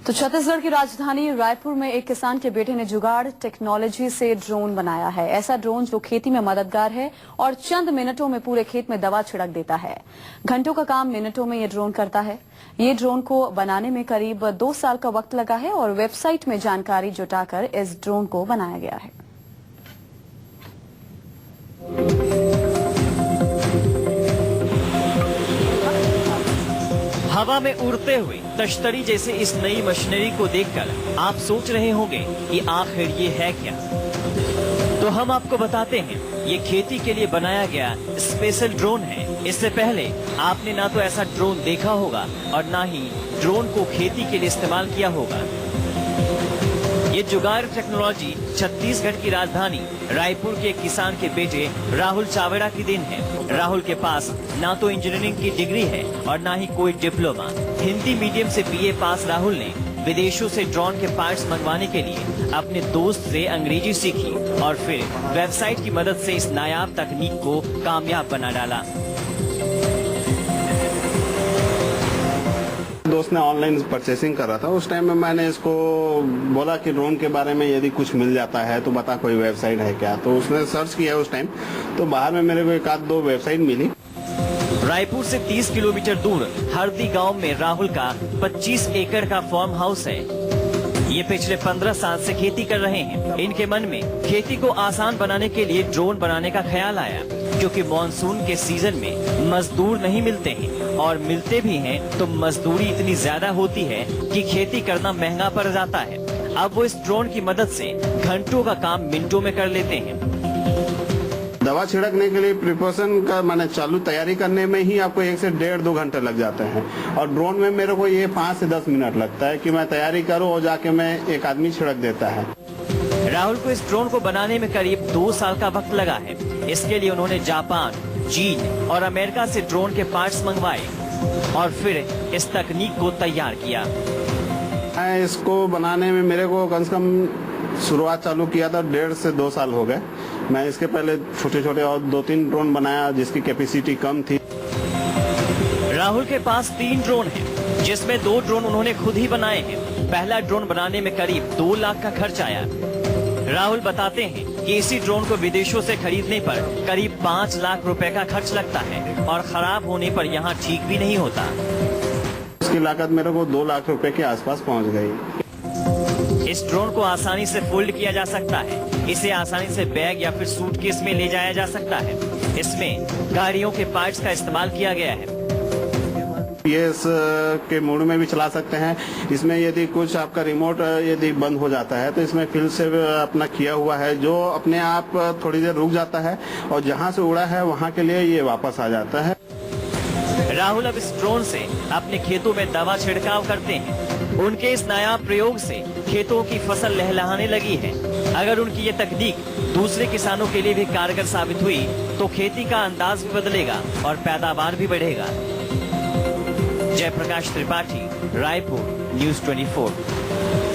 तो छत्तीसगढ़ की राजधानी रायपुर में एक किसान के बेटे ने जुगाड़ टेक्नोलॉजी से ड्रोन बनाया है। ऐसा ड्रोन जो खेती में मददगार है और चंद मिनटों में पूरे खेत में दवा छिड़क देता है। घंटों का काम मिनटों में ये ड्रोन करता है। ये ड्रोन को बनाने में करीब 2 साल का वक्त लगा है और वेबसाइट में जानकारी जुटाकर इस ड्रोन को बनाया गया है। हवा में उड़ते हुए तश्तरी जैसे इस नई मशीनरी को देखकर आप सोच रहे होंगे कि आखिर ये है क्या। तो हम आपको बताते हैं, ये खेती के लिए बनाया गया स्पेशल ड्रोन है। इससे पहले आपने ना तो ऐसा ड्रोन देखा होगा और ना ही ड्रोन को खेती के लिए इस्तेमाल किया होगा। ये जुगाड़ टेक्नोलॉजी छत्तीसगढ़ की राजधानी रायपुर के एक किसान के बेटे राहुल चावड़ा की देन है। राहुल के पास ना तो इंजीनियरिंग की डिग्री है और ना ही कोई डिप्लोमा। हिंदी मीडियम से बीए पास राहुल ने विदेशों से ड्रोन के पार्ट्स मंगवाने के लिए अपने दोस्त से अंग्रेजी सीखी और फिर वेबसाइट की मदद से इस नायाब तकनीक को कामयाब बना डाला। दोस्त ने ऑनलाइन परचेसिंग कर रहा था। उस टाइम में मैंने इसको बोला कि ड्रोन के बारे में यदि कुछ मिल जाता है तो बता, कोई वेबसाइट है क्या। तो उसने सर्च किया उस टाइम, तो बाहर में मेरे को 1-2 वेबसाइट मिली। रायपुर से 30 किलोमीटर दूर हरदी गांव में राहुल का 25 एकड़ का फार्म हाउस है। ये पिछले 15 साल से खेती कर रहे हैं। इनके मन में खेती को आसान बनाने के लिए ड्रोन बनाने का ख्याल आया, क्योंकि मानसून के सीजन में मजदूर नहीं मिलते हैं और मिलते भी हैं तो मजदूरी इतनी ज्यादा होती है कि खेती करना महंगा पड़ जाता है। अब वो इस ड्रोन की मदद से घंटों का काम मिनटों में कर लेते हैं। दवा छिड़कने के लिए प्रिपरेशन का मैंने चालू तैयारी करने में ही आपको 1 से 1.5-2 घंटे लग जाते हैं और ड्रोन में मेरे को ये 5 से 10 मिनट लगता है कि मैं तैयारी करूं और जाके मैं एक आदमी छिड़क देता है। राहुल को इस ड्रोन को बनाने में करीब 2 साल का वक्त लगा है। इसके लिए उन्होंने जापान, चीन और अमेरिका से ड्रोन के पार्ट्स मंगवाए और फिर इस तकनीक को तैयार किया। मैं इसको बनाने में मेरे को कम से कम शुरुआत चालू किया था 1.5 से 2 साल हो गए। मैं इसके पहले छोटे छोटे और 2-3 ड्रोन बनाया जिसकी कैपेसिटी कम थी। राहुल के पास 3 ड्रोन हैं, जिसमें 2 ड्रोन उन्होंने खुद ही बनाए हैं। पहला ड्रोन बनाने में करीब 2 लाख का खर्च आया। राहुल बताते हैं कि इसी ड्रोन को विदेशों से खरीदने पर करीब 5 लाख रुपए का खर्च लगता है और खराब होने पर यहाँ ठीक भी नहीं होता। इसकी लागत मेरे को 2 लाख रुपए के आसपास पहुँच गई। इस ड्रोन को आसानी से फोल्ड किया जा सकता है। इसे आसानी से बैग या फिर सूटकेस में ले जाया जा सकता है। इसमें गाड़ियों के पार्ट्स का इस्तेमाल किया गया है। ये के मोड में भी चला सकते हैं। इसमें यदि कुछ आपका रिमोट यदि बंद हो जाता है तो इसमें फिर से अपना किया हुआ है जो अपने आप थोड़ी देर रुक जाता है और जहां से उड़ा है वहां के लिए ये वापस आ जाता है। राहुल अब इस ड्रोन से अपने खेतों में दवा छिड़काव करते हैं। उनके इस नायाब प्रयोग से खेतों की फसल लहलहाने लगी है। अगर उनकी ये तकनीक दूसरे किसानों के लिए भी कारगर साबित हुई तो खेती का अंदाज भी बदलेगा और पैदावार भी बढ़ेगा। जयप्रकाश त्रिपाठी, रायपुर, न्यूज़ 24।